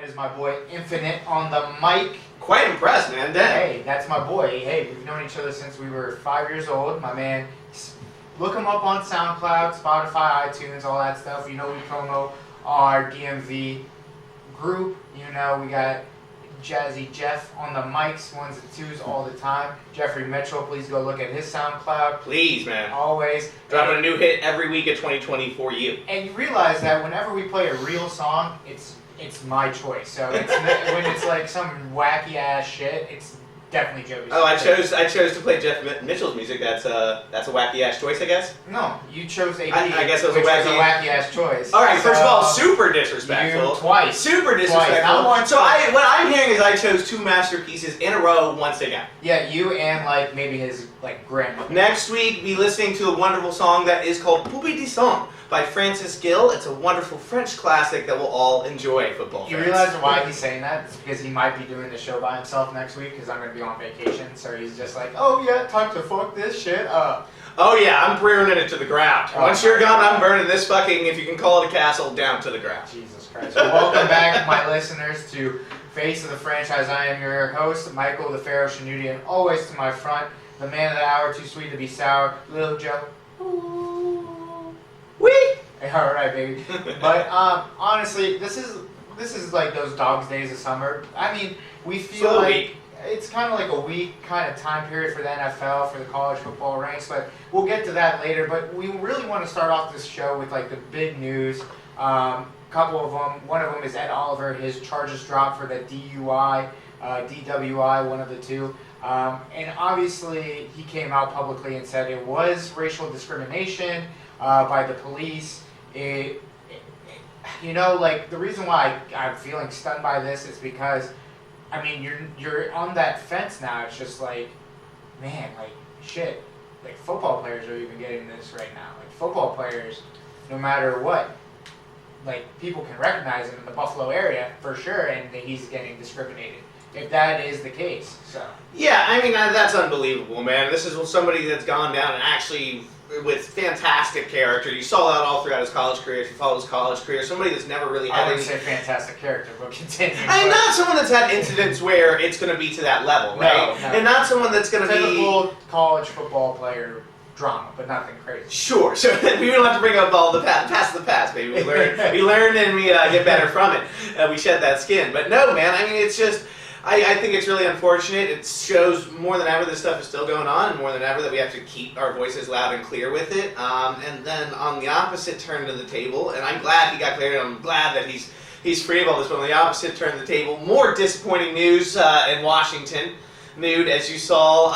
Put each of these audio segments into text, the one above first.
That is my boy Infinite on the mic. Quite impressed, man. Damn. Hey, that's my boy. Hey, we've known each other since we were 5 years old. My man, look him up on SoundCloud, Spotify, iTunes, all that stuff. You know we promo our DMV group. You know we got Jazzy Jeff on the mics, ones and twos all the time. Jeffrey Mitchell, please go look at his SoundCloud. Please, man. Always. Dropping a new hit every week of 2020 for you. And you realize that whenever we play a real song, it's my choice. So it's when it's like some wacky ass shit, it's definitely Joey's. Oh, I chose to play Jeff Mitchell's music. That's a wacky ass choice, I guess. No, you chose AB. I guess it was which a wacky, was a wacky ass choice. All right, first of all, super disrespectful. You twice. Super disrespectful. Not once. So what I'm hearing is I chose two masterpieces in a row once again. Yeah, you and like maybe his like grandmother. Next week, be listening to a wonderful song that is called Poupée de Sang by Francis Gill. It's a wonderful French classic that we'll all enjoy, football fans. You realize why he's saying that? It's because he might be doing the show by himself next week because I'm going to be on vacation. So he's just like, oh yeah, time to fuck this shit up. Oh yeah, I'm burning it to the ground. Oh, Once you're gone, I'm burning this fucking, if you can call it a castle, down to the ground. Jesus Christ. Well, welcome back, my listeners, to Face of the Franchise. I am your host, Michael the Pharaoh Shanuti, and always to my front, the man of the hour, too sweet to be sour, Lil Joe. Ooh. Wee! All right, baby. But honestly, this is like those dogs' days of summer. I mean, we feel like it's kind of like a weak kind of time period for the NFL, for the college football ranks, but we'll get to that later. But we really want to start off this show with like the big news. Couple of them. One of them is Ed Oliver. His charges dropped for the DUI, DWI, one of the two. And obviously, he came out publicly and said it was racial discrimination by the police. You know, like the reason why I'm feeling stunned by this is because, I mean, you're on that fence now. It's just like, man, like shit. Like football players are even getting this right now. Like football players, no matter what, like people can recognize him in the Buffalo area for sure, and he's getting discriminated. If that is the case, so. Yeah, I mean that's unbelievable, man. This is somebody that's gone down and actually with fantastic character. You saw that all throughout his college career. If you follow his college career, somebody that's never really had. I wouldn't say fantastic character, but continue. I'm not someone that's had incidents where it's going to be to that level, right? No. And not someone that's going to be typical college football player drama, but nothing crazy. Sure. So we don't have to bring up all the past the past, baby. We learn, and we get better from it. We shed that skin. But no, man. I mean, it's just. I think it's really unfortunate. It shows more than ever this stuff is still going on, and more than ever that we have to keep our voices loud and clear with it. And then on the opposite turn of the table, and I'm glad he got cleared, and I'm glad that he's free of all this, but on the opposite turn of the table, more disappointing news in Washington. Nude, as you saw.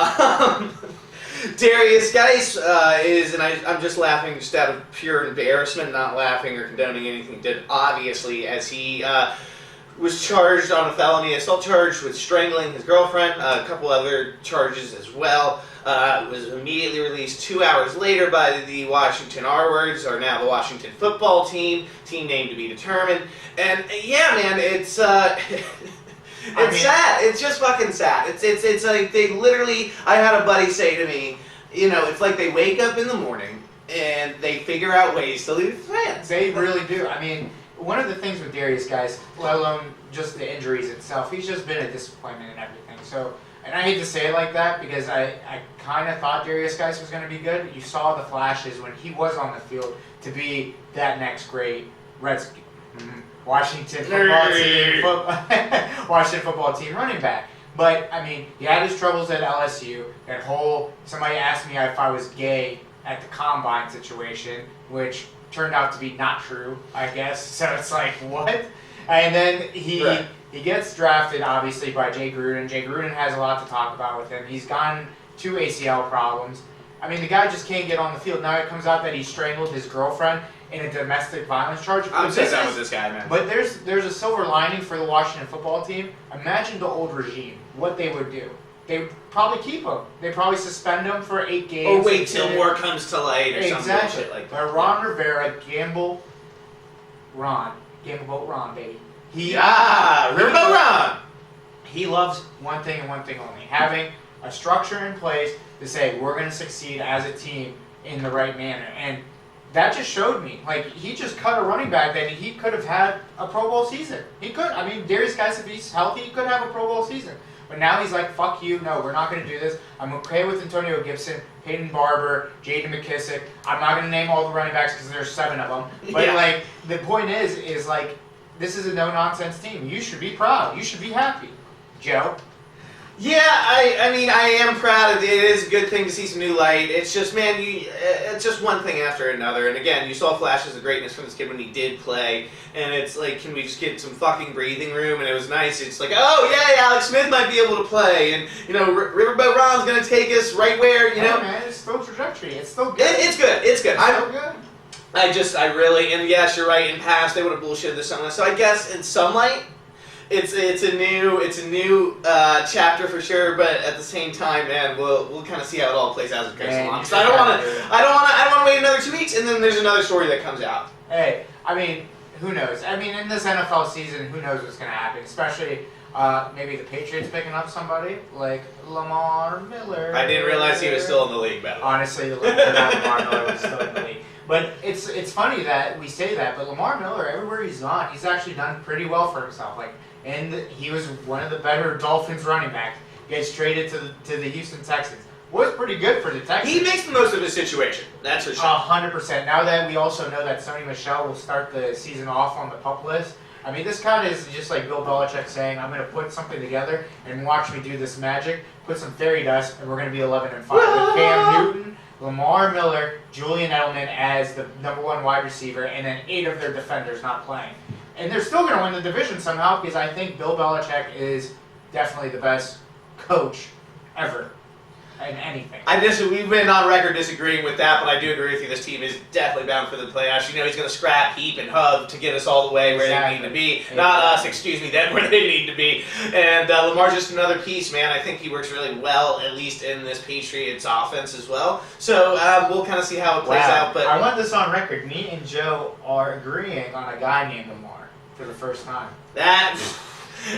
Darius Geis is, and I'm just laughing just out of pure embarrassment, not laughing or condoning anything he did, obviously, as he was charged on a felony assault charge with strangling his girlfriend, a couple other charges as well. Was immediately released 2 hours later by the Washington R-Words, or now the Washington football team name to be determined. And yeah, man, it's sad. It's just fucking sad. It's like they literally. I had a buddy say to me, you know, it's like they wake up in the morning and they figure out ways to leave fans. They really do. I mean, one of the things with Darius, guys, let alone just the injuries itself, he's just been a disappointment in everything. So, and I hate to say it like that because I kind of thought Darius Geis was going to be good. You saw the flashes when he was on the field to be that next great Washington football team running back. But, I mean, he had his troubles at LSU. Somebody asked me if I was gay at the combine situation, which turned out to be not true, I guess. So it's like, what? And then he gets drafted, obviously, by Jay Gruden. Jay Gruden has a lot to talk about with him. He's gotten 2 ACL problems. I mean, the guy just can't get on the field. Now it comes out that he strangled his girlfriend in a domestic violence charge. I'm so done with this guy, man. But there's a silver lining for the Washington football team. Imagine the old regime, what they would do. They'd probably keep him. They'd probably suspend him for 8 games. Or wait till more comes to light or exactly. Some shit like that. But Ron Rivera, Gamble Boat Ron, baby. Riverboat Ron! He loves one thing and one thing only. Having a structure in place to say, we're going to succeed as a team in the right manner. And that just showed me, like, he just cut a running back that he could have had a Pro Bowl season. He could. I mean, Darius Guice, if he's healthy, he could have a Pro Bowl season. But now he's like, fuck you, no, we're not going to do this. I'm okay with Antonio Gibson, Peyton Barber, J.D. McKissick. I'm not going to name all the running backs because there's 7 of them. But, like, the point is, like, this is a no-nonsense team. You should be proud. You should be happy. Joe? Yeah, I mean, I am proud of it. It is a good thing to see some new light. It's just, man, it's just one thing after another. And again, you saw flashes of greatness from this kid when he did play. And it's like, can we just get some fucking breathing room? And it was nice. It's like, oh, yeah, Alex Smith might be able to play. And, you know, Riverboat Ron's going to take us right where, you know. Man, it's still trajectory. It's still good. It's good. It's good. It's still good. I really, and yes, you're right, in past, they would have bullshitted this summer. So I guess in some light, it's a new chapter for sure, but at the same time, man, we'll kind of see how it all plays out as it goes along. Because I don't want to wait another 2 weeks, and then there's another story that comes out. Hey, I mean, who knows? I mean, in this NFL season, who knows what's going to happen? Especially maybe the Patriots picking up somebody like Lamar Miller. I didn't realize he was still in the league, by the way. Honestly, Lamar Miller was still in the league. But it's funny that we say that, but Lamar Miller, everywhere he's gone, he's actually done pretty well for himself. Like. And he was one of the better Dolphins running backs. Gets traded to the Houston Texans. Was pretty good for the Texans. He makes the most of his situation. That's for sure. 100%. Now that we also know that Sony Michel will start the season off on the PUP list, I mean, this kind of is just like Bill Belichick saying, I'm going to put something together and watch me do this magic, put some fairy dust, and we're going to be 11-5. With Cam Newton, Lamar Miller, Julian Edelman as the #1 wide receiver, and then 8 of their defenders not playing. And they're still going to win the division somehow because I think Bill Belichick is definitely the best coach ever in anything. We've been on record disagreeing with that, but I do agree with you. This team is definitely bound for the playoffs. You know he's going to scrap, heap, and hub to get us all the way where they need to be. Exactly. Not us, excuse me, them where they need to be. And Lamar's just another piece, man. I think he works really well, at least in this Patriots offense as well. So we'll kind of see how it plays out. But I want this on record. Me and Joe are agreeing on a guy named Lamar for the first time.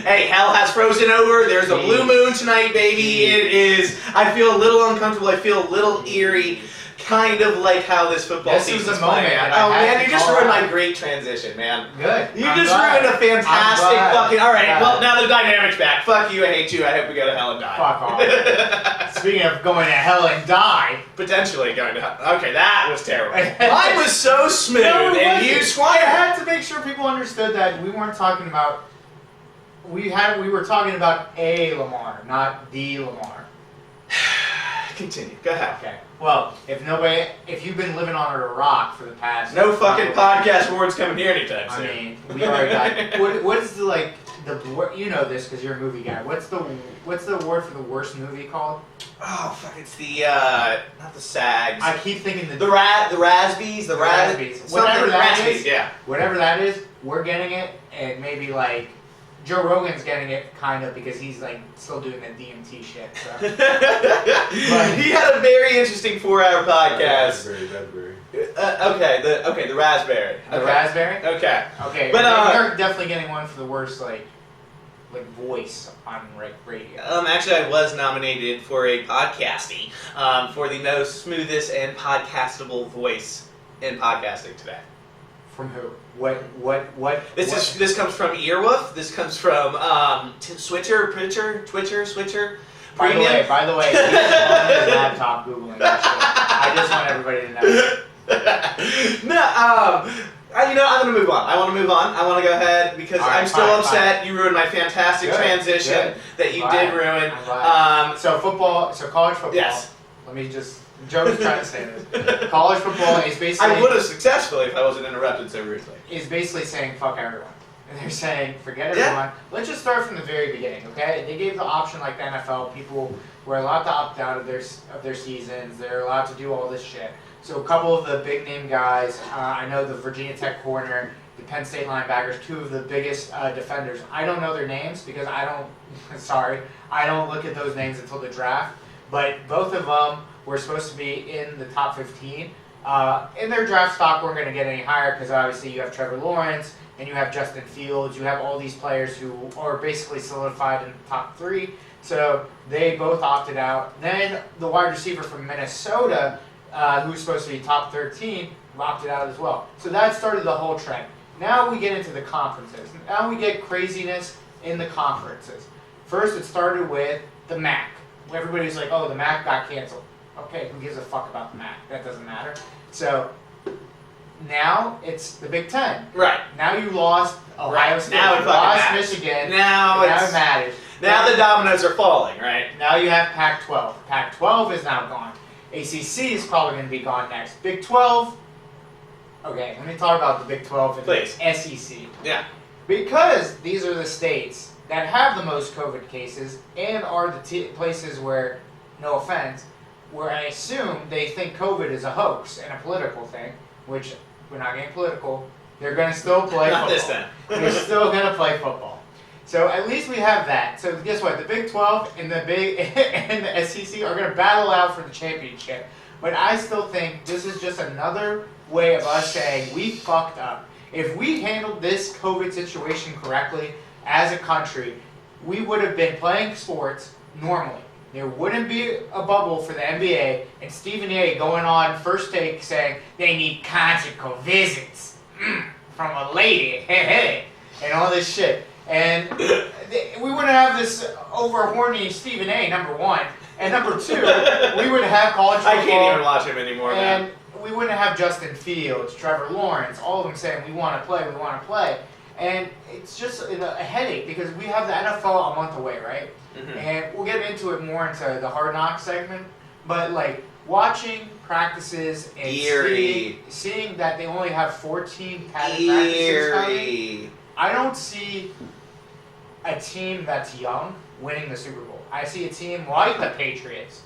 Hey, hell has frozen over. There's a blue moon tonight, baby. It is. I feel a little uncomfortable. I feel a little eerie. Kind of like how this football season is playing out. Oh, man, you just ruined my great transition, man. Good. You just ruined a fantastic fucking... All right, well, now the dynamic's back. Fuck you, I hate you. I hope we go to hell and die. Fuck off. Speaking of going to hell and die... Potentially going to hell. Okay, that was terrible. Mine was so smooth, and you I had to make sure people understood that we weren't talking about... We were talking about a Lamar, not the Lamar. Continue. Go ahead. Okay. Well, if you've been living under a rock for the past... No fucking podcast awards coming here anytime soon. I mean, we already got... What is the, you know this because you're a movie guy. What's the award for the worst movie called? Oh, fuck, it's the, not the SAGs. I keep thinking the Razbies, the Razbies. Whatever that is, yeah. Whatever that is, we're getting it, and maybe, Joe Rogan's getting it, kind of, because he's, still doing the DMT shit, so. He had a very interesting 4-hour podcast. Raspberry. The Raspberry. The Raspberry? Okay. Okay, but you're definitely getting one for the worst, voice on radio. Actually, I was nominated for a podcasting, for the most smoothest and podcastable voice in podcasting today. From who? What? This comes from Earwolf. This comes from Twitcher. By the way, he's on his laptop googling that shit. I just want everybody to know. No, I'm gonna move on. I want to move on. I want to go ahead because I'm still upset. Fine. You ruined my fantastic transition that you did ruin. So college football. Yes. Let me just. Joe's trying to say this. College football is basically... I would have successfully if I wasn't interrupted so rudely. Is basically saying fuck everyone. And they're saying forget everyone. Yeah. Let's just start from the very beginning, okay? They gave the option like the NFL. People were allowed to opt out of their seasons. They're allowed to do all this shit. So a couple of the big name guys, I know the Virginia Tech corner, the Penn State linebackers, 2 of the biggest defenders. I don't know their names because I don't look at those names until the draft. But both of them were supposed to be in the top 15. In their draft stock weren't going to get any higher because obviously you have Trevor Lawrence and you have Justin Fields. You have all these players who are basically solidified in the top 3. So they both opted out. Then the wide receiver from Minnesota, who was supposed to be top 13, rocked it out as well. So that started the whole trend. Now we get into the conferences. Now we get craziness in the conferences. First, it started with the MAC. Everybody's like, oh, the MAC got canceled. Okay, who gives a fuck about the MAC? That doesn't matter. So now it's the Big Ten. Right. Now you lost Ohio State. Now it you fucking lost matters. Michigan. Now it matters. Now the dominoes are falling, right? Now you have Pac-12. Pac-12 is now gone. ACC is probably going to be gone next. Big 12. Okay, let me talk about the Big 12 and Please. the SEC. Yeah. Because these are the states that have the most COVID cases and are the places where, no offense, where I assume they think COVID is a hoax and a political thing, which we're not getting political. They're going to still play Not football. this time. They're still going to play football. So at least we have that. So guess what? The Big 12 and the the SEC are going to battle out for the championship. But I still think this is just another way of us saying we fucked up. If we handled this COVID situation correctly as a country, we would have been playing sports normally. There wouldn't be a bubble for the NBA and Stephen A. going on First Take saying they need conjugal visits from a lady, and all this shit. And we wouldn't have this over horny Stephen A. number one, and number two, we would have college football. I can't even watch him anymore, man. And we wouldn't have Justin Fields, Trevor Lawrence, all of them saying we want to play, we want to play. And it's just a headache because we have the NFL a month away, right? Mm-hmm. And we'll get into it more into the Hard Knocks segment. But like watching practices and seeing that they only have 14 padded practices coming, I don't see a team that's young winning the Super Bowl. I see a team like the Patriots,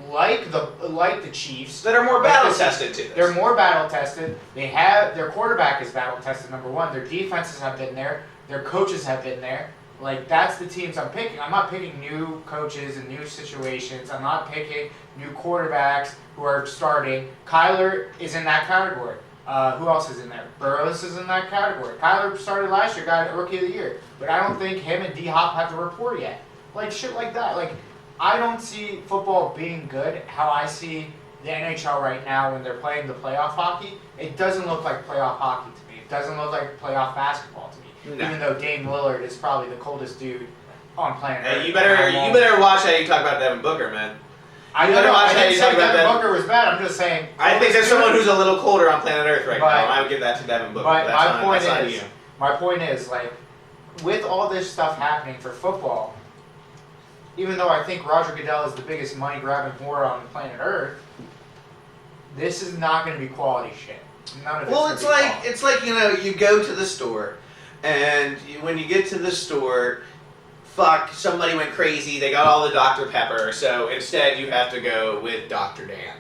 like the Chiefs, that are more battle tested too. They're more battle tested. They have their quarterback is battle tested. Number one, their defenses have been there. Their coaches have been there. Like that's the teams I'm picking. I'm not picking new coaches and new situations. I'm not picking new quarterbacks who are starting. Kyler is in that category. Who else is in there? Burrows is in that category. Kyler started last year, got Rookie of the Year, but I don't think him and D-Hop have the report yet. Like shit like that. Like I don't see football being good how I see the NHL right now when they're playing the playoff hockey. It doesn't look like playoff hockey to me. It doesn't look like playoff basketball to me. No. Even though Dame Lillard is probably the coldest dude on planet Earth. Hey, you better watch how you talk about Devin Booker, man. I didn't say Devin Booker was bad. I'm just saying. I think there's someone who's a little colder on planet Earth right now. I would give that to Devin Booker. But my point is, like, with all this stuff happening for football, even though I think Roger Goodell is the biggest money-grabbing whore on planet Earth, this is not going to be quality shit. None of it's Well, it's like you go to the store, and when you get to the store, somebody went crazy. They got all the Dr. Pepper, so instead you have to go with Dr. Dan.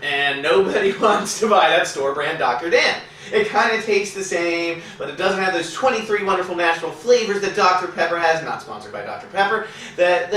And nobody wants to buy that store brand Dr. Dan. It kind of tastes the same, but it doesn't have those 23 wonderful natural flavors that Dr. Pepper has. Not sponsored by Dr. Pepper. That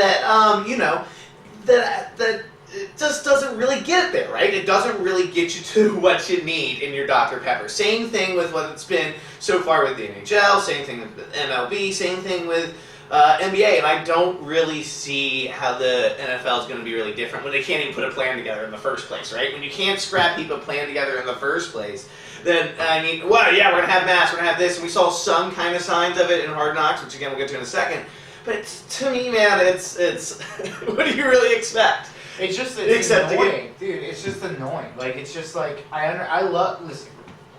it just doesn't really get there, right? It doesn't really get you to what you need in your Dr. Pepper. Same thing with what it's been so far with the NHL. Same thing with the MLB. Same thing with NBA, and I don't really see how the NFL is going to be really different when they can't even put a plan together in the first place, right? When you can't scrap heap a plan together in the first place, then, I mean, well, yeah, we're going to have masks, we're going to have this, and we saw some kind of signs of it in Hard Knocks, which again we'll get to in a second, but to me, man, it's what do you really expect? It's just annoying, dude, it's just annoying. Like, it's just like, I love, listen,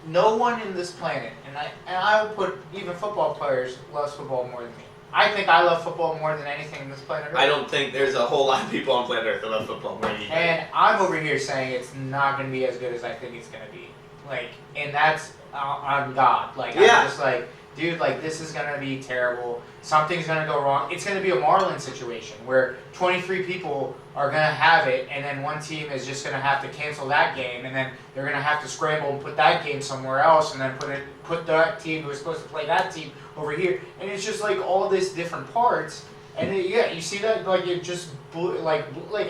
no one in this planet, and I would put, even football players loves football more than me. I think I love football more than anything in this planet Earth. I don't think there's a whole lot of people on planet Earth that love football more than you. And I'm over here saying it's not going to be as good as I think it's going to be. Like, and that's on God. Like, I'm just like, dude, like, this is going to be terrible. Something's going to go wrong. It's going to be a Marlins situation where 23 people are going to have it, and then one team is just going to have to cancel that game, and then they're going to have to scramble and put that game somewhere else, and then put that team who was supposed to play that team over here. And it's just like all this different parts. And you see that, like, it just like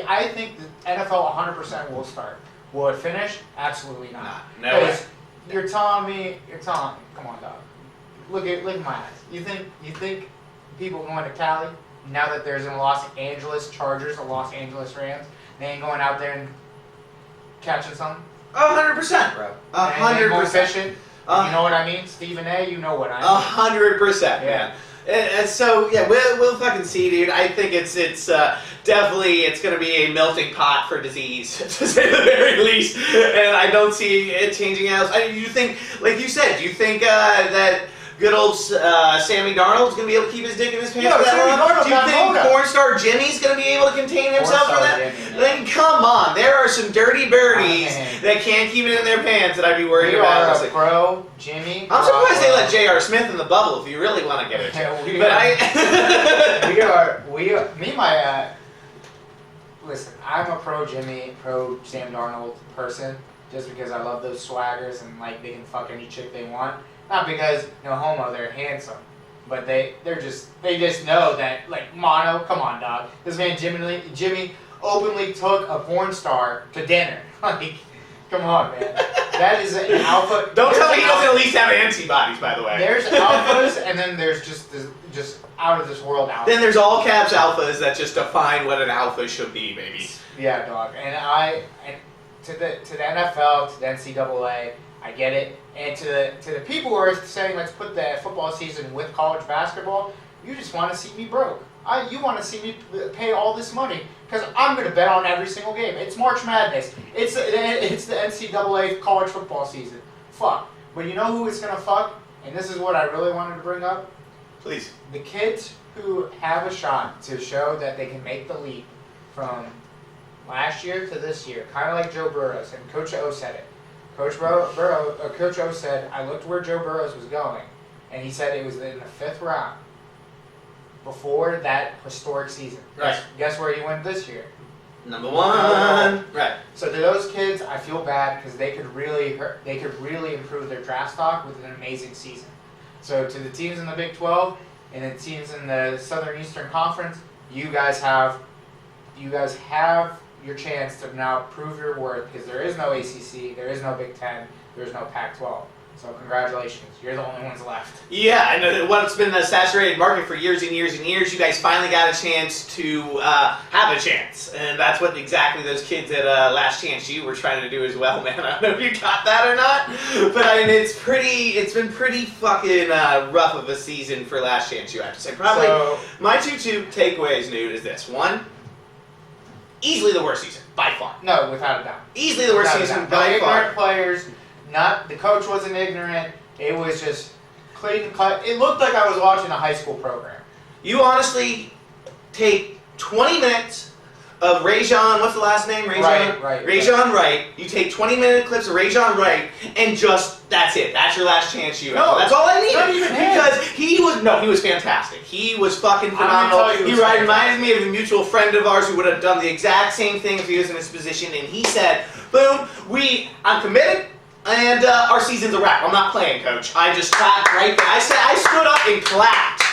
I think the NFL 100% will start. Will it finish? Absolutely not. No way. You're telling me, come on, dog. Look at my eyes. You think people going to Cali, now that there's a Los Angeles Chargers, a Los Angeles Rams, they ain't going out there and catching something? 100%, bro. 100%. Efficient. You know what I mean? Stephen A., you know what I mean. 100%, man. And so, yeah, we'll fucking see, dude. I think it's definitely, it's going to be a melting pot for disease, to say the very least. And I don't see it changing else. You think, like you said, do you think that good old Sammy Darnold's going to be able to keep his dick in his pants for that long? Do you think porn star Jimmy's going to be able to contain himself for that? Then come on, there are some dirty birdies that can't keep it in their pants that I'd be worried about. You are a pro, Jimmy. I'm surprised they let J.R. Smith in the bubble if you really want to get it. Listen, I'm a pro Jimmy, pro Sam Darnold person, just because I love those swaggers and like they can fuck any chick they want. Not because, no homo, they're handsome, but they just know that, like, mono, come on, dog. This man Jimmy openly took a porn star to dinner. Like, come on, man. That is an alpha. Don't tell me he doesn't at least have antibodies, by the way. There's alphas, and then there's just out of this world alphas. Then there's all caps alphas that just define what an alpha should be, baby. Yeah, dog. And to the NFL, to the NCAA, I get it. And to the people who are saying let's put the football season with college basketball, you just want to see me broke. You want to see me pay all this money because I'm going to bet on every single game. It's March Madness. It's the NCAA college football season. Fuck. But you know who it's going to fuck? And this is what I really wanted to bring up. Please. The kids who have a shot to show that they can make the leap from last year to this year, kind of like Joe Burrows, and Coach O said it. Coach O said, I looked where Joe Burrows was going, and he said it was in the 5th round before that historic season. Right. Guess where he went this year? Number 1. Right. So to those kids, I feel bad because they could really improve their draft stock with an amazing season. So to the teams in the Big 12 and the teams in the Southern Eastern Conference, you guys have your chance to now prove your worth because there is no ACC, there is no Big 10, there's no Pac-12. So congratulations, you're the only ones left. Yeah, and what's been a saturated market for years and years and years, you guys finally got a chance to have a chance. And that's what exactly those kids at Last Chance U were trying to do as well, man. I don't know if you got that or not, but I mean, it's been pretty fucking rough of a season for Last Chance U, I have to say. Probably my two takeaways, Nude, is this. One, easily the worst season, by far. No, without a doubt. Easily the worst season, by far. Ignorant players, the coach wasn't ignorant. It was just clean cut. It looked like I was watching a high school program. You honestly take 20 minutes of Rajon, what's the last name? Rajon Wright. You take 20-minute clips of Rajon Wright, and that's it. That's your Last Chance U. No, that's all I needed. Not even because he was fantastic. He was fucking phenomenal. He reminded me of a mutual friend of ours who would have done the exact same thing if he was in his position, and he said, boom, I'm committed. And our season's a wrap. I'm not playing, coach. I just clapped right there. I stood up and clapped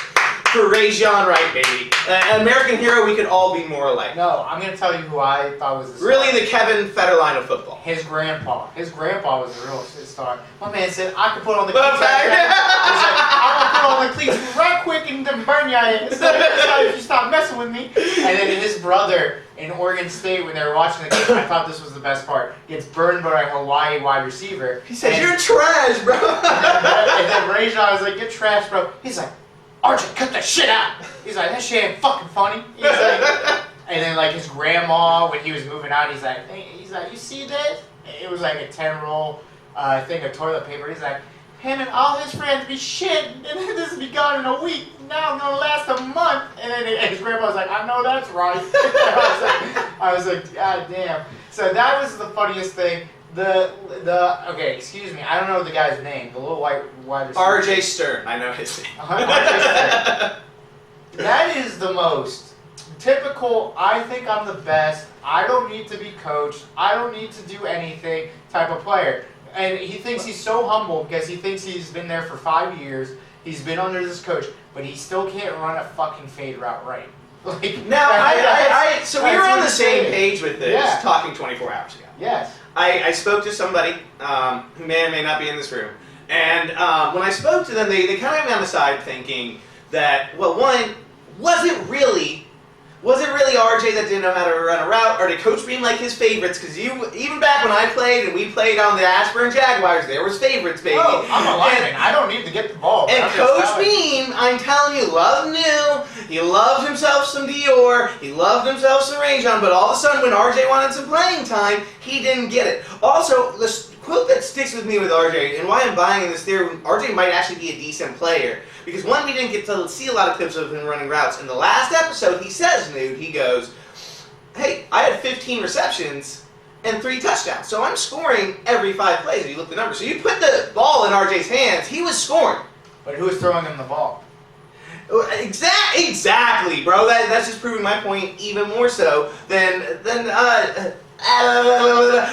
for Rajon Wright, baby. An American hero we could all be more alike. No, I'm going to tell you who I thought was the star. Really the Kevin Federline of football. His grandpa. His grandpa was the real star. My man said, I could put on the cleats. I want to put on the cleats right quick and then burn your ass. If you stop messing with me. And then his brother in Oregon State, when they were watching the game, I thought this was the best part, gets burned by a Hawaii wide receiver. He says, you're trash, bro. And then Rajon was like, you're trash, bro. He's like, Archie, cut that shit out. He's like, that shit ain't fucking funny. He's like, and then like his grandma, when he was moving out, he's like, you see this? It was like a 10-roll thing of toilet paper. He's like, him and all his friends be shit, and this will be gone in a week. Now it's gonna last a month. And then his grandma was like, I know that's right. I was like, God damn. So that was the funniest thing. Okay, excuse me, I don't know the guy's name. The little wide receiver. R.J. Stern, I know his name. That is the most typical, I think I'm the best, I don't need to be coached, I don't need to do anything type of player. And he thinks he's so humble because he thinks he's been there for 5 years, he's been under this coach, but he still can't run a fucking fade route right. Like, now, so we were on the same page with this, talking 24 hours ago. Yes. I spoke to somebody who may or may not be in this room, and when I spoke to them, they kind of had me on the side thinking that, well, one, was it really Was it really RJ that didn't know how to run a route, or did Coach Beam like his favorites? Because even back when I played and we played on the Ashburn Jaguars, there was favorites, baby. Oh, I'm a lineman. I don't need to get the ball. And Coach Beam, I'm telling you, loved new. He loved himself some Dior. He loved himself some Rajon. But all of a sudden, when RJ wanted some playing time, he didn't get it. Also, the quote that sticks with me with RJ, and why I'm buying in this theory, RJ might actually be a decent player. Because one, we didn't get to see a lot of clips of him running routes. In the last episode, he says, nude, he goes, hey, I had 15 receptions and 3 touchdowns. So I'm scoring every 5 plays if you look at the numbers. So you put the ball in RJ's hands, he was scoring. But who was throwing him the ball? Exactly, bro. That's just proving my point even more so than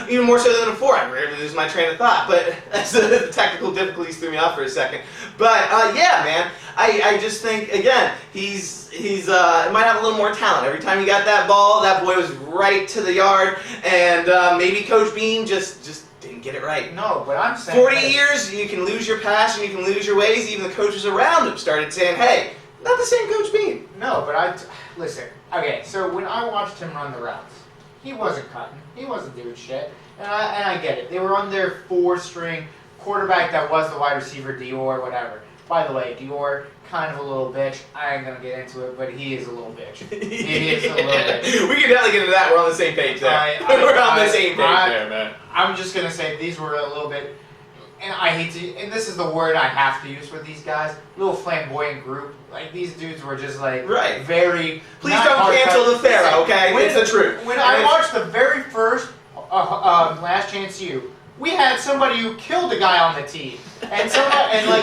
even more so than before. I rarely lose my train of thought, but the technical difficulties threw me off for a second. But yeah, man, I just think again he's might have a little more talent. Every time he got that ball, that boy was right to the yard, and maybe Coach Beam just didn't get it right. No, but I'm saying 40 years, you can lose your passion, you can lose your ways. Even the coaches around him started saying, "Hey, not the same Coach Beam." No, but listen. Okay, so when I watched him run the routes, he wasn't cutting. He wasn't doing shit. And I get it. They were on their 4-string quarterback that was the wide receiver, Dior, whatever. By the way, Dior, kind of a little bitch. I ain't going to get into it, but he is a little bitch. He is a little bitch. We can definitely get into that. We're on the same page there. We're on the same page there, man. I'm just going to say these were a little bit, and I hate to, and this is the word I have to use with these guys, little flamboyant group. Like, these dudes were just like, very... Please don't cancel the Pharaoh, okay? It's the truth. When I watched the very first Last Chance U, we had somebody who killed a guy on the tee. And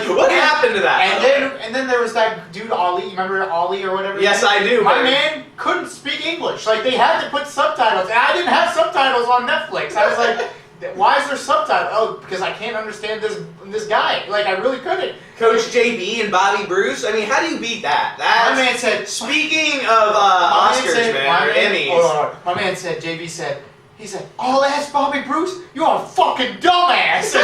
what happened to that? And then there was that dude Ollie. You remember Ollie or whatever? Yes, I do. My man couldn't speak English. Like, they had to put subtitles. And I didn't have subtitles on Netflix. I was like, why is there subtitles? Oh, because I can't understand this guy. Like, I really couldn't. Coach JB and Bobby Bruce. I mean, how do you beat that? My man said. Speaking of Oscars, or Emmys. My man said. JB said. He said, "Oh, ask Bobby Bruce, you're a fucking dumbass."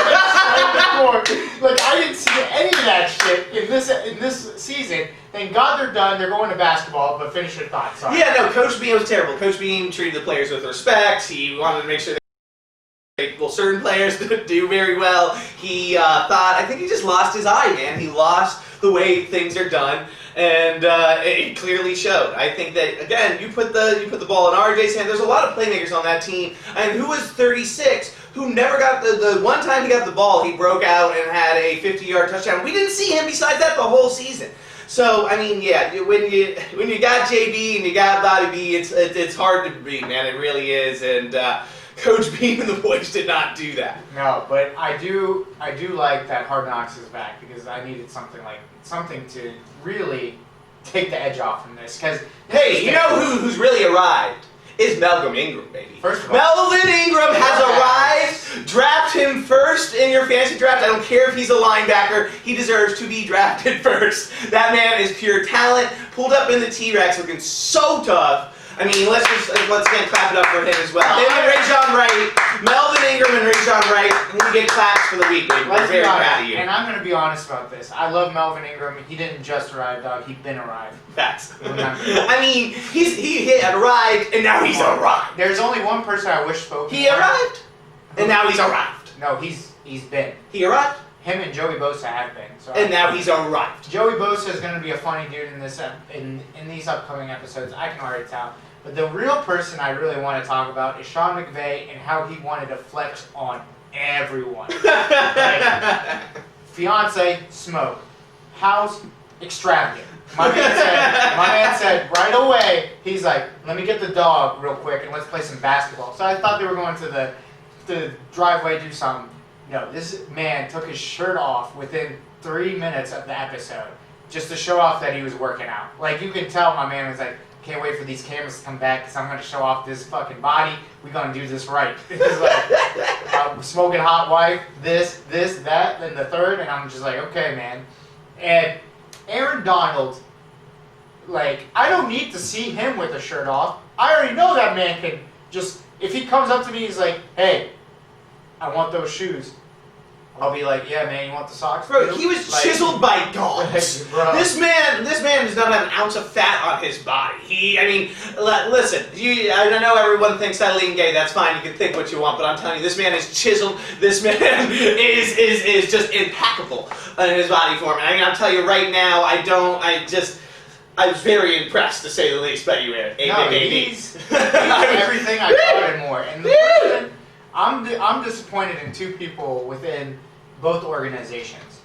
Like, I didn't see any of that shit in this season. Thank God they're done. They're going to basketball. But finish your thoughts. Sorry. Yeah, no, Coach Beam was terrible. Coach Beam treated the players with respect. He wanted to make sure certain players do very well. He I think he just lost his eye, man. He lost the way things are done, and it clearly showed. I think that, again, you put the ball in RJ's hand. There's a lot of playmakers on that team, and who was 36, who never got the one time he got the ball, he broke out and had a 50-yard touchdown. We didn't see him besides that the whole season. So, I mean, yeah, when you got JB and you got Bobby B, it's hard to beat, man. It really is, and Coach Beam and the boys did not do that. No, but I do like that Hard Knocks is back, because I needed something to really take the edge off from this. Because hey, you know who's really arrived? Is Melvin Ingram, baby. First of all, Melvin Ingram has arrived. Draft him first in your fantasy draft. I don't care if he's a linebacker. He deserves to be drafted first. That man is pure talent. Pulled up in the T-Rex, looking so tough. I mean, let's again clap it up for him as well. Him and Rajon Wright, Melvin Ingram and Rajon Wright, we get claps for the week, baby. We're very proud of you. And I'm going to be honest about this. I love Melvin Ingram. He didn't just arrive, dog. He's been arrived. Facts. I mean, he had arrived, and now he's arrived. There's only one person I wish spoke. He arrived, and now he's arrived. No, he's been. He arrived. Him and Joey Bosa have been. So and now he's arrived. Joey Bosa is going to be a funny dude in this in these upcoming episodes. I can already tell. But the real person I really want to talk about is Sean McVay and how he wanted to flex on everyone. Like, fiance, smoke. House, extravagant. My man said right away, he's like, let me get the dog real quick and let's play some basketball. So I thought they were going to the driveway, do something. No, this man took his shirt off within 3 minutes of the episode just to show off that he was working out. Like, you could tell my man was like, can't wait for these cameras to come back because I'm going to show off this fucking body. We're going to do this right. It's like, smoking hot wife, this, that, then the third, and I'm just like, okay, man. And Aaron Donald, like, I don't need to see him with a shirt off. I already know that man can just, if he comes up to me, he's like, hey, I want those shoes. I'll be like, yeah, man, you want the socks? Bro, he was chiseled by dogs. Bro. This man does not have an ounce of fat on his body. Listen, I know everyone thinks I lean gay. That's fine. You can think what you want, but I'm telling you, this man is chiseled. This man is just impeccable in his body form. And I'm telling you right now, I was very impressed, to say the least, by you, man. He's everything I thought and more. And the person, I'm disappointed in two people within both organizations.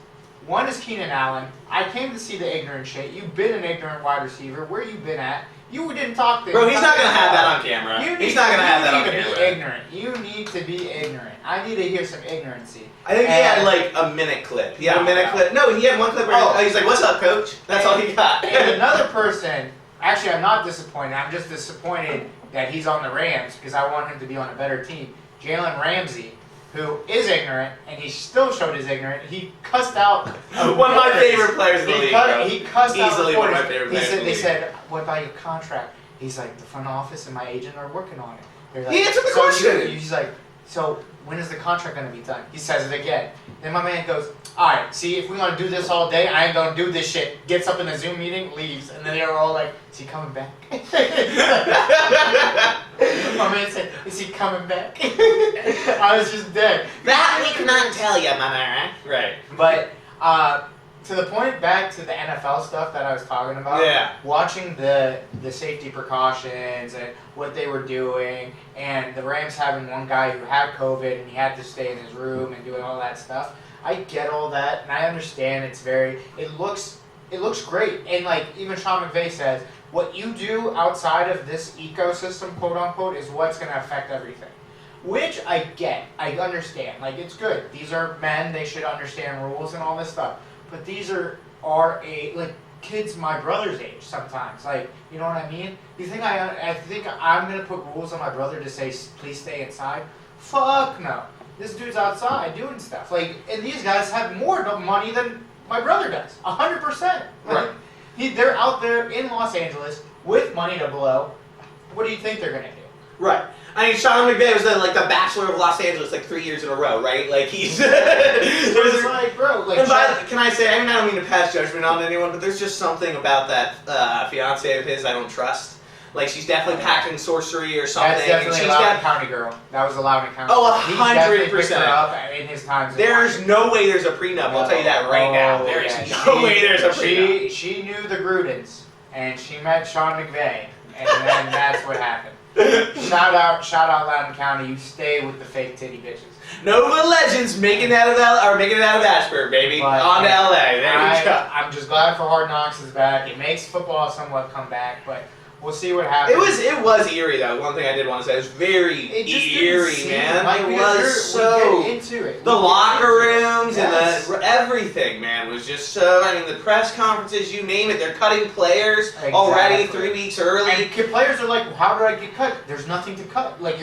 One is Keenan Allen. I came to see the ignorant shit. You've been an ignorant wide receiver. Where you been at? You didn't talk to him. Bro, he's not going to have that on camera. He's not going to have that on camera. You need to be ignorant. You need to be ignorant. I need to hear some ignorancy. I think he had like a minute clip. He had a minute clip. No, he had one clip where he's like, "What's up, coach?" That's all he got. And another person, actually, I'm not disappointed. I'm just disappointed that he's on the Rams because I want him to be on a better team. Jalen Ramsey, who is ignorant, and he still showed his ignorance. He cussed out one of my favorite players in the league. He cussed easily out one of my favorite players in the league. They said, "What about your contract?" He's like, "The front office and my agent are working on it." They're like, he answered the question. He's like, "So when is the contract going to be done?" He says it again. Then my man goes, "Alright, see, if we want to do this all day, I ain't going to do this shit." Gets up in a Zoom meeting, leaves. And then they were all like, "Is he coming back?" My man said, "Is he coming back?" I was just dead. That we cannot tell you, my man. Right. But, to the point back to the NFL stuff that I was talking about, watching the safety precautions and what they were doing, and the Rams having one guy who had COVID and he had to stay in his room and doing all that stuff, I get all that and I understand it looks great. And like even Sean McVay says, what you do outside of this ecosystem, quote unquote, is what's going to affect everything. Which I get, I understand. Like it's good. These are men, they should understand rules and all this stuff. But these are kids my brother's age sometimes. Like, you know what I mean? You think I think I'm gonna put rules on my brother to say please stay inside? Fuck no. This dude's outside doing stuff. Like, and these guys have more money than my brother does. 100%. Right. They're out there in Los Angeles with money to blow. What do you think they're gonna do? Right. I mean, Sean McVay was the Bachelor of Los Angeles 3 years in a row, right? Like he's. It's like, bro. Like, can I say? I don't mean to pass judgment on anyone, but there's just something about that fiance of his I don't trust. Like she's definitely packing sorcery or something. That's definitely and a Loudoun County girl. That was a Loudoun County. Oh, girl. 100%. In his times. There's no way there's a prenup. I'll tell you that right now. There is no way there's a prenup. She knew the Grudens, and she met Sean McVay, and then that's what happened. Shout out Loudoun County. You stay with the fake titty bitches. Nova Legends making it out of Ashburn, baby. On to LA. There you go. I'm just glad for Hard Knocks is back. It makes football somewhat come back, but we'll see what happens. It was eerie though. One thing I did want to say, it was very eerie, man. Like, it was so we get into it. The locker rooms and everything, man, was just so. I mean, the press conferences, you name it, they're cutting players already 3 weeks early. And players are like, "How did I get cut?" There's nothing to cut. Like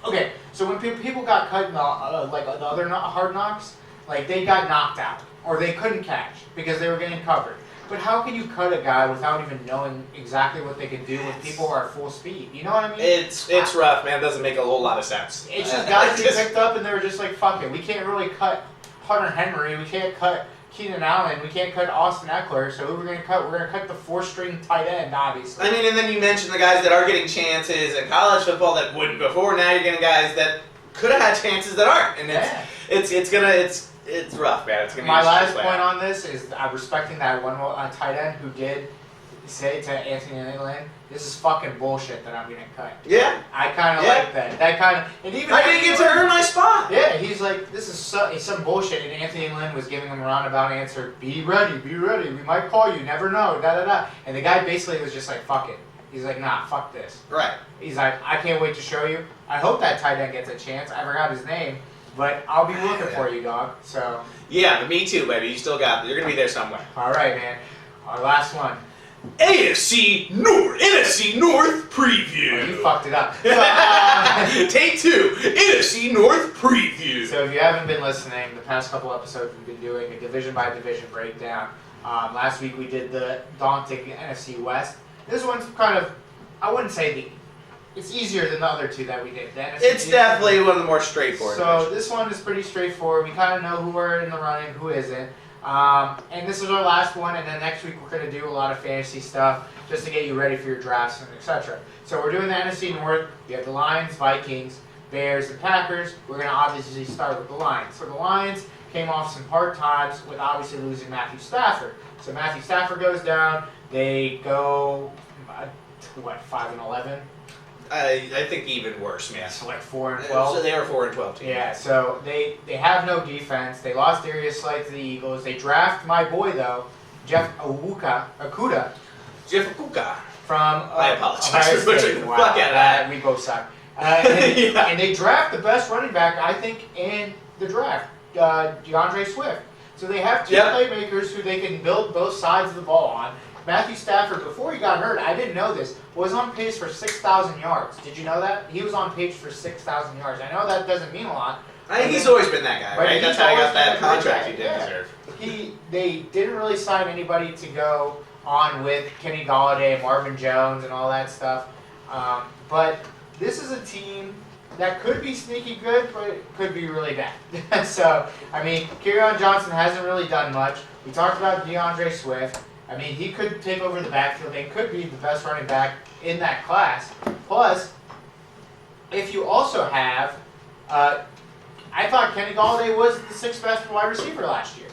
okay. So when people got cut in the other Hard Knocks, like they got knocked out or they couldn't catch because they were getting covered. But how can you cut a guy without even knowing exactly what they can do when people are at full speed? You know what I mean? It's rough, man. It doesn't make a whole lot of sense. It's just guys get picked up and they were just like, fuck it. We can't really cut Hunter Henry. We can't cut Keenan Allen. We can't cut Austin Eckler. So who we're going to cut? We're going to cut the 4-string tight end, obviously. I mean, and then you mentioned the guys that are getting chances in college football that wouldn't before. Now you're getting guys that could have had chances that aren't. And it's rough, man. It's gonna be my last point on this is I'm respecting that one tight end who did say to Anthony Lynn, "This is fucking bullshit that I'm gonna cut." Yeah. I kind of like that. That kind of, and even I didn't get to earn my spot. Yeah, he's like, "This is some bullshit," and Anthony Lynn was giving him a roundabout answer. Be ready. We might call you. Never know. Da da da. And the guy basically was just like, "Fuck it." He's like, "Nah, fuck this." Right. He's like, "I can't wait to show you." I hope that tight end gets a chance. I forgot his name. But I'll be looking for you, dog. So. Yeah, but me too, baby. You still got it. You're gonna be there somewhere. All right, man. Our last one. NFC North preview. Oh, you fucked it up. So, Take 2. NFC North preview. So if you haven't been listening, the past couple episodes we've been doing a division by division breakdown. Last week we did the daunting NFC West. This one's kind of, I wouldn't say the it's easier than the other two that we did. It's definitely one of the more straightforward. So this one is pretty straightforward. We kind of know who we're in the running, who isn't. And this is our last one, and then next week we're going to do a lot of fantasy stuff just to get you ready for your drafts and etc. So we're doing the NFC North. We have the Lions, Vikings, Bears, and Packers. We're going to obviously start with the Lions. So the Lions came off some hard times with obviously losing Matthew Stafford. So Matthew Stafford goes down. They go, 5-11? I think even worse, man. So like 4-12. So they were 4-12 team. Yeah. So they have no defense. They lost Darius Slay to the Eagles. They draft my boy though, Jeff Okuda. Jeff Okuda. From I apologize for butchering the fuck out of that. We both suck. And they draft the best running back I think in the draft, DeAndre Swift. So they have two playmakers who they can build both sides of the ball on. Matthew Stafford, before he got hurt, I didn't know this, was on pace for 6,000 yards. Did you know that? He was on pace for 6,000 yards. I know that doesn't mean a lot. I think he's always been that guy, right? That's how he got that contract he didn't deserve. They didn't really sign anybody to go on with Kenny Galladay, Marvin Jones, and all that stuff. But this is a team that could be sneaky good, but it could be really bad. So, I mean, Kerryon Johnson hasn't really done much. We talked about DeAndre Swift. I mean, he could take over the backfield. They could be the best running back in that class. Plus, if you also have, I thought Kenny Galladay was the sixth best wide receiver last year.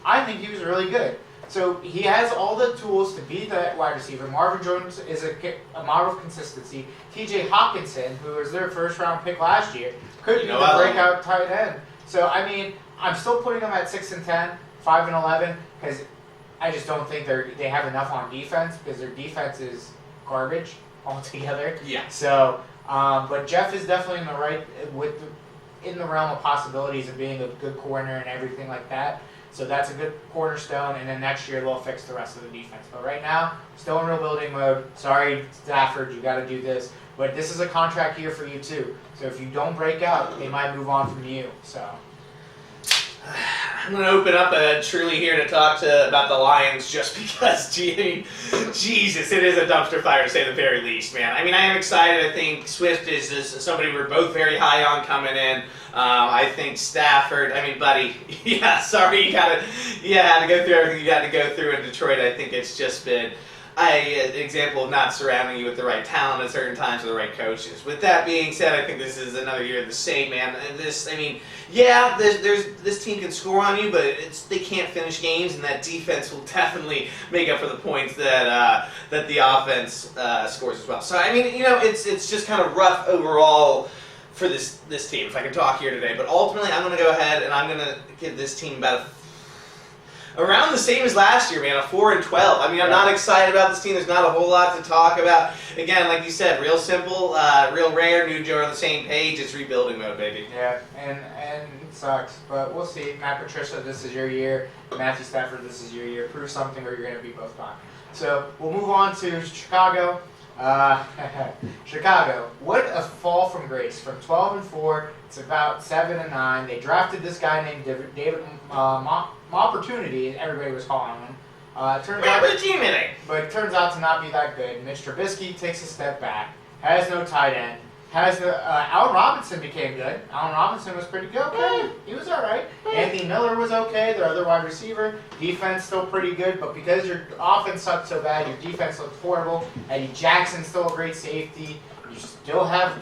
I think he was really good. So he has all the tools to be that wide receiver. Marvin Jones is a model of consistency. T.J. Hawkinson, who was their first-round pick last year, could be the breakout tight end. So, I mean, I'm still putting them at 6-10, 5-11, because I just don't think they have enough on defense, because their defense is garbage altogether. Yeah. So, but Jeff is definitely in the realm of possibilities of being a good corner and everything like that. So that's a good cornerstone, and then next year they'll fix the rest of the defense. But right now, still in rebuilding mode. Sorry, Stafford, you got to do this. But this is a contract year for you too. So if you don't break out, they might move on from you. So I'm going to open up truly here to talk about the Lions just because, Jesus, it is a dumpster fire to say the very least, man. I mean, I am excited. I think Swift is somebody we're both very high on coming in. I think Stafford, I mean, buddy, yeah, sorry, you had to go through everything you got to go through in Detroit. I think it's just been an example of not surrounding you with the right talent at certain times or the right coaches. With that being said, I think this is another year of the same, man. And this team can score on you, but they can't finish games, and that defense will definitely make up for the points that the offense scores as well. So, I mean, it's just kind of rough overall for this team, if I can talk here today. But ultimately, I'm going to go ahead and I'm going to give this team about around the same as last year, man, a 4-12. I mean, I'm not excited about this team. There's not a whole lot to talk about. Again, like you said, real simple, real rare. New Joe on the same page. It's rebuilding mode, baby. Yeah, and it sucks, but we'll see. Matt Patricia, this is your year. Matthew Stafford, this is your year. Prove something, or you're going to be both gone. So we'll move on to Chicago. Chicago, what a fall from grace. From 12-4, it's about 7-9. They drafted this guy named David Opportunity, everybody was calling him. But it turns out to not be that good. Mitch Trubisky takes a step back, has no tight end. Allen Robinson became good. Allen Robinson was pretty good. Okay, he was all right. Anthony Miller was okay. Their other wide receiver. Defense still pretty good, but because your offense sucked so bad, your defense looked horrible. Eddie Jackson's still a great safety. You still have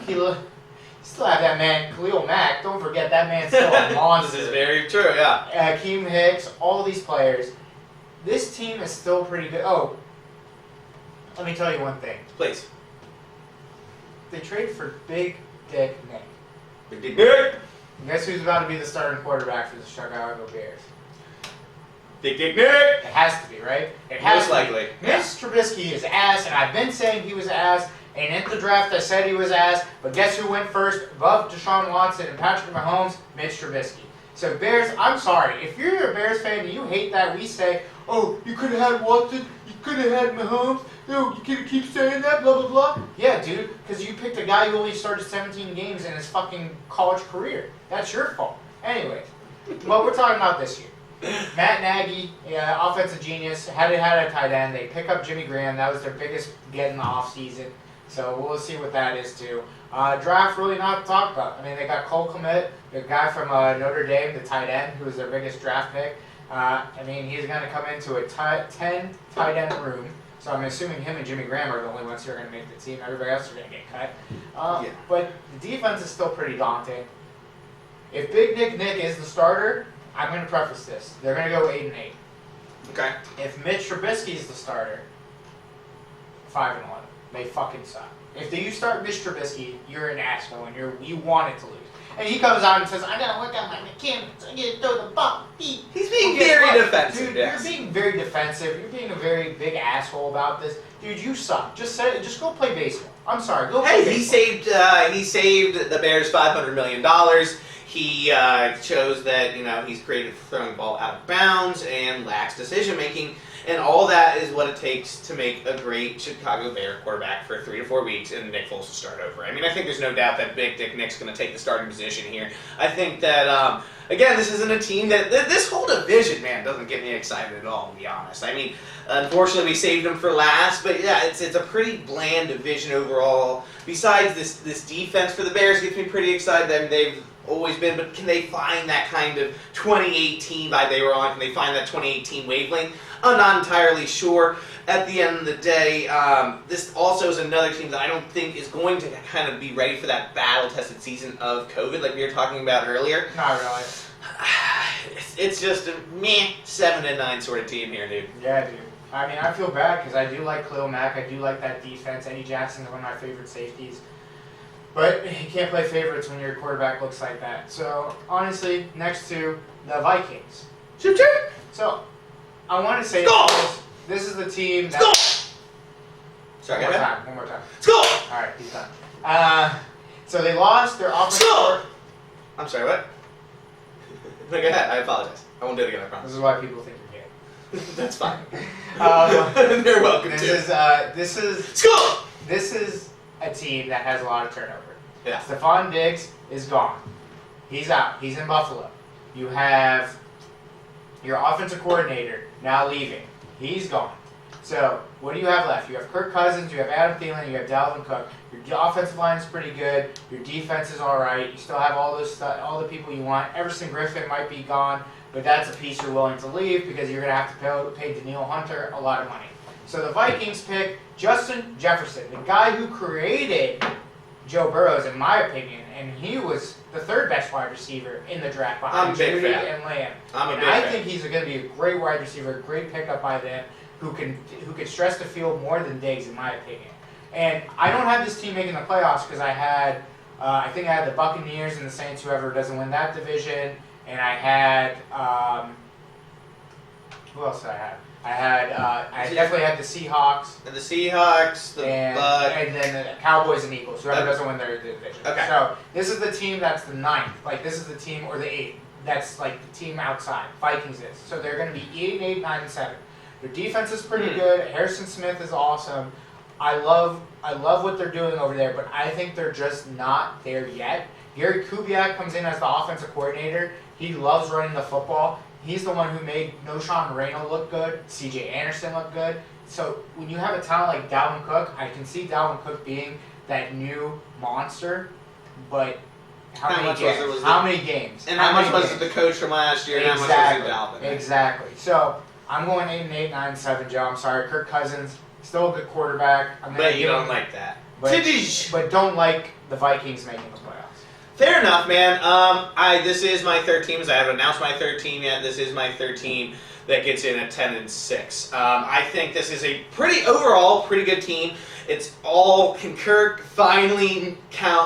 that man, Khalil Mack. Don't forget that man's still a monster. This is very true, yeah. Akeem Hicks, all these players. This team is still pretty good. Oh, let me tell you one thing. Please. They traded for Big Dick Nick. Big Dick Nick? Guess who's about to be the starting quarterback for the Chicago Bears? Big Dick Nick! It has to be, right? It has Most likely. Mitch Trubisky is ass, and I've been saying he was ass, and in the draft I said he was ass, but guess who went first above Deshaun Watson and Patrick Mahomes? Mitch Trubisky. So Bears, I'm sorry. If you're a Bears fan and you hate that we say, oh, you could have had Watson, you could have had Mahomes, no, you can't keep saying that, blah, blah, blah. Yeah, dude, because you picked a guy who only started 17 games in his fucking college career. That's your fault. Anyways, but we're talking about this year. Matt Nagy, offensive genius, had a tight end. They pick up Jimmy Graham. That was their biggest get in the offseason. So we'll see what that is too. Draft really not to talk about. I mean, they got Cole Kmet, the guy from Notre Dame, the tight end, who was their biggest draft pick. I mean, he's going to come into a 10 tight end room. So I'm assuming him and Jimmy Graham are the only ones who are going to make the team. Everybody else is going to get cut. But the defense is still pretty daunting. If Big Dick Nick is the starter, I'm going to preface this. They're going to go 8-8. Okay. If Mitch Trubisky is the starter, 5-11. They fucking suck. If you start Mitch Trubisky, you're an asshole and you want it to lose. And he comes out and says, "I gotta work on my mechanics. I gotta throw the ball." He's being very defensive. Dude, you're being very defensive. You're being a very big asshole about this. Dude, you suck. Just go play baseball. I'm sorry. Go play baseball. He saved the Bears $500 million. He chose that he's created for throwing the ball out of bounds and lacks decision making. And all that is what it takes to make a great Chicago Bear quarterback for 3 to 4 weeks, and Nick Foles will start over. I mean, I think there's no doubt that Big Dick Nick's going to take the starting position here. I think that, again, this isn't a team this whole division, man, doesn't get me excited at all, to be honest. I mean, unfortunately, we saved them for last, but yeah, it's a pretty bland division overall. Besides, this defense for the Bears gets me pretty excited. I mean, they've always been, but can they find that kind of 2018 vibe they were on? Can they find that 2018 wavelength? I'm not entirely sure. At the end of the day, this also is another team that I don't think is going to kind of be ready for that battle-tested season of COVID like we were talking about earlier. Not really. It's just a meh 7-9 sort of team here, dude. Yeah, dude. I mean, I feel bad because I do like Khalil Mack. I do like that defense. Eddie Jackson is one of my favorite safeties. But you can't play favorites when your quarterback looks like that. So, honestly, next to the Vikings. Chip, chip. So, I want to say this is the team that... Sorry, one more time. Let's go! All right, he's done. So they lost their offensive... I'm sorry, what? No, go ahead. I apologize. I won't do it again, I promise. This is why people think you're gay. That's fine. They're welcome to. This is a team that has a lot of turnover. Yeah. Stephon Diggs is gone. He's out. He's in Buffalo. You have your offensive coordinator now leaving. He's gone. So what do you have left? You have Kirk Cousins, you have Adam Thielen, you have Dalvin Cook. Your offensive line is pretty good. Your defense is all right. You still have all the people you want. Everson Griffin might be gone, but that's a piece you're willing to leave because you're going to have to pay Danielle Hunter a lot of money. So the Vikings pick Justin Jefferson, the guy who created Joe Burrows, in my opinion, and he was the third best wide receiver in the draft behind Judy and Lamb. I think he's going to be a great wide receiver, a great pickup by them, who can stretch the field more than Diggs, in my opinion. And I don't have this team making the playoffs because I think I had the Buccaneers and the Saints, whoever doesn't win that division, and I had who else did I have? I definitely had the Seahawks. And the Seahawks, and then the Cowboys and Eagles, whoever doesn't win their division. Okay. So this is the team that's the 9th. Like, this is the team, or the 8th. That's like the team outside. Vikings is. So they're going to be 8-8, 9-7. Their defense is pretty good. Harrison Smith is awesome. I love what they're doing over there, but I think they're just not there yet. Gary Kubiak comes in as the offensive coordinator. He loves running the football. He's the one who made Noshawn Reynolds look good, C.J. Anderson look good. So when you have a talent like Dalvin Cook, I can see Dalvin Cook being that new monster, but how many games? And how much was it the coach from last year, and how much was it Dalvin? Exactly. So I'm going 8-8, 9-7, Joe. I'm sorry. Kirk Cousins, still a good quarterback. But you don't like that. But don't like the Vikings making the playoffs. Fair enough, man. This is my third team. As I haven't announced my third team yet. This is my third team that gets in at 10-6. I think this is a pretty good team. It's all, can Kirk finally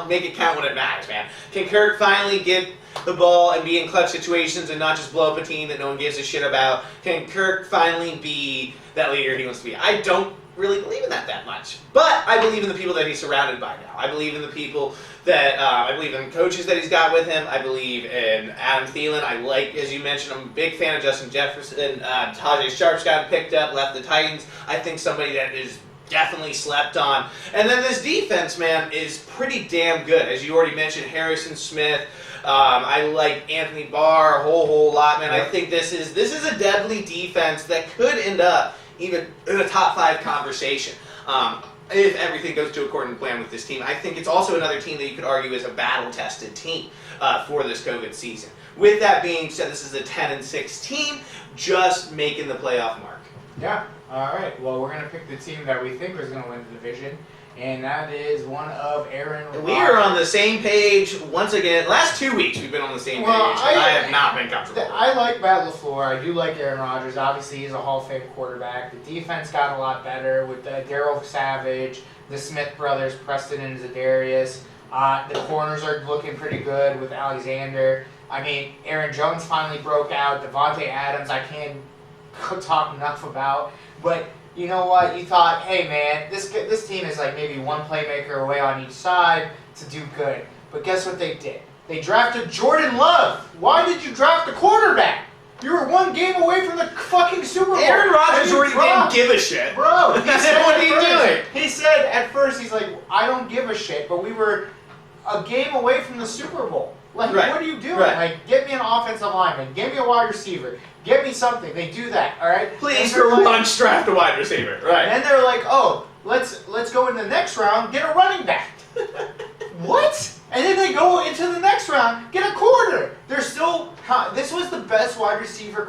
make it count when it matters, man? Can Kirk finally get the ball and be in clutch situations and not just blow up a team that no one gives a shit about? Can Kirk finally be that leader he wants to be? I don't really believe in that much. But I believe in the people that he's surrounded by now. I believe in the people that, I believe in the coaches that he's got with him. I believe in Adam Thielen. I like, as you mentioned, I'm a big fan of Justin Jefferson. Tajay Sharp's gotten picked up, left the Titans. I think somebody that is definitely slept on. And then this defense, man, is pretty damn good. As you already mentioned, Harrison Smith. I like Anthony Barr a whole lot, man. I think this is a deadly defense that could end up even in a top 5 conversation. if everything goes to according to plan with this team. I think it's also another team that you could argue is a battle-tested team for this COVID season. With that being said, this is a 10-6 team, just making the playoff mark. Yeah. All right. Well, we're gonna pick the team that we think is gonna win the division, and that is one of Aaron Rodgers. We are on the same page once again. Last 2 weeks we've been on the same page, and I have not been comfortable. I like Matt LaFleur. I do like Aaron Rodgers. Obviously, he's a Hall of Fame quarterback. The defense got a lot better with Darryl Savage, the Smith brothers, Preston and Zadarius. The corners are looking pretty good with Alexander. I mean, Aaron Jones finally broke out. Devontae Adams, I can't talk enough about. But you know what? You thought, hey man, this team is like maybe one playmaker away on each side to do good. But guess what they did? They drafted Jordan Love. Why did you draft a quarterback? You were one game away from the fucking Super Bowl. Aaron Rodgers already didn't give a shit. Bro, he said, what are you doing? He said at first, he's like, I don't give a shit, but we were a game away from the Super Bowl. Like, Right. what are you doing? Right. Like, get me an offensive lineman. Get me a wide receiver. Get me something. They do that, all right? Please, for once, draft a wide receiver. Right. And then they're like, oh, let's go in the next round, get a running back. What? And then they go into the next round, get a quarter. They're still. This was the best wide receiver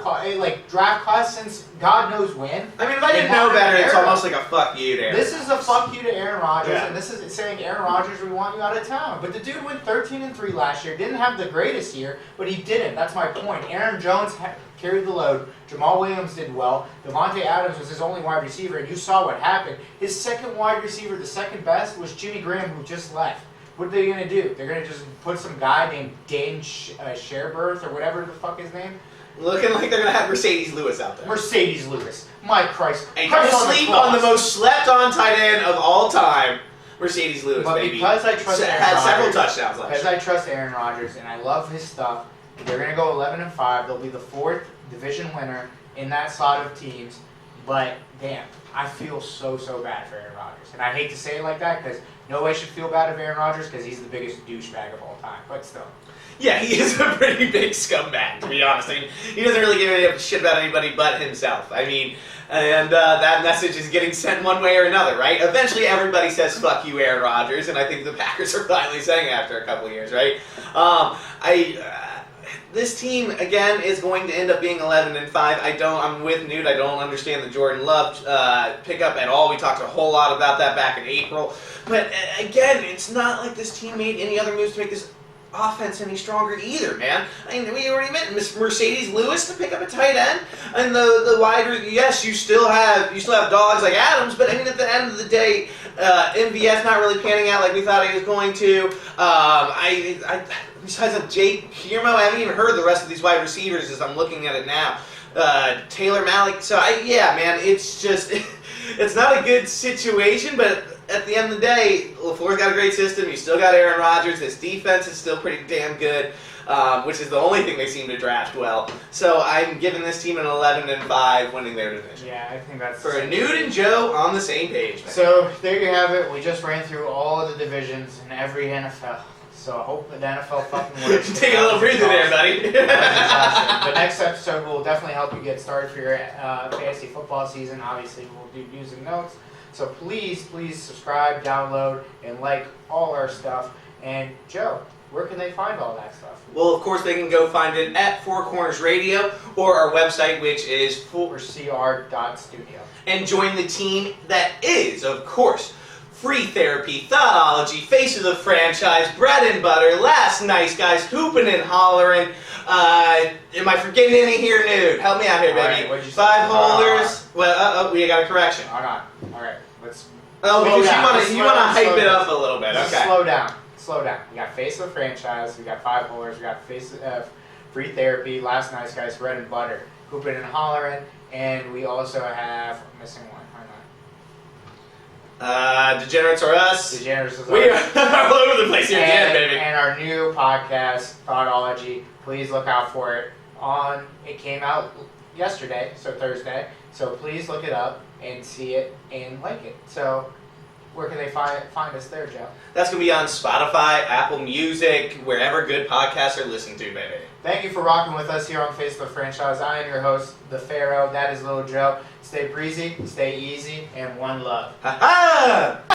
draft class since God knows when. I mean, if I didn't know better, it's almost like a fuck you to Aaron. This is a fuck you to Aaron Rodgers, Yeah. and this is saying, Aaron Rodgers, we want you out of town. But the dude went 13-3 last year. Didn't have the greatest year, but he didn't. That's my point. Aaron Jones carried the load. Jamal Williams did well. Devontae Adams was his only wide receiver, and you saw what happened. His second wide receiver, the second best, was Jimmy Graham, who just left. What are they going to do? They're going to just put some guy named Dane Scherberth or whatever the fuck his name? Looking like they're going to have Mercedes Lewis out there. Mercedes Lewis. My Christ. And don't sleep on the most slept-on tight end of all time, Mercedes Lewis, but baby. Because I trust Aaron had Rodgers, several touchdowns last because year. I trust Aaron Rodgers and I love his stuff, they're going to go 11-5. They'll be the 4th division winner in that slot of teams. But, damn, I feel so bad for Aaron Rodgers. And I hate to say it like that because nobody should feel bad of Aaron Rodgers because he's the biggest douchebag of all time. But still. Yeah, he is a pretty big scumbag, to be honest. I mean, he doesn't really give a shit about anybody but himself. I mean, and that message is getting sent one way or another, right? Eventually, everybody says, fuck you, Aaron Rodgers, and I think the Packers are finally saying it after a couple of years, right? This team, again, is going to end up being 11-5. I'm with Newt. I don't understand the Jordan Love pickup at all. We talked a whole lot about that back in April. But, again, it's not like this team made any other moves to make this offense any stronger either, man. I mean, we already met Mercedes Lewis to pick up a tight end, and the wide. Yes, you still have dogs like Adams, but I mean, at the end of the day, MVS not really panning out like we thought he was going to. Besides of Jake Piermo, I haven't even heard the rest of these wide receivers as I'm looking at it now. Taylor Malik. So man, it's just it's not a good situation, but at the end of the day, LaFleur's got a great system. You still got Aaron Rodgers. His defense is still pretty damn good, which is the only thing they seem to draft well. So I'm giving this team an 11-5, winning their division. Yeah, I think that's... For Newt and Joe on the same page, man. So there you have it. We just ran through all of the divisions in every NFL. So I hope the NFL fucking works. Take a little breather there, buddy. The next episode will definitely help you get started for your fantasy football season. Obviously, we'll do news and notes. So please subscribe, download, and like all our stuff. And Joe, where can they find all that stuff? Well, of course, they can go find it at Four Corners Radio or our website, which is cr.studio. And join the team that is, of course, Free Therapy, Thoughtology, Face of the Franchise, Bread and Butter, Last Nice Guys, Hoopin' and Hollering. Am I forgetting any here, Nude? Help me out here, baby. Right, 5 holders. Well, we got a correction. Hold on. All right, let's. Oh, slow because down. you want to hype it up a little bit. Just Okay. Slow down. We got Face of the Franchise. We got 5 holders. We got Free Therapy, Last Nice Guys, Bread and Butter, Hoopin' and Hollering, and we also have missing one. Degenerates are us. Degenerates is We are all over the place here again, baby. And our new podcast, Thoughtology. Please look out for it. It came out yesterday, so Thursday. So please look it up and see it and like it. So where can they find us there, Joe? That's going to be on Spotify, Apple Music, wherever good podcasts are listened to, baby. Thank you for rocking with us here on Face of the Franchise. I am your host, The Pharaoh. That is Little Joe. Stay breezy, stay easy, and one love. Ha ha!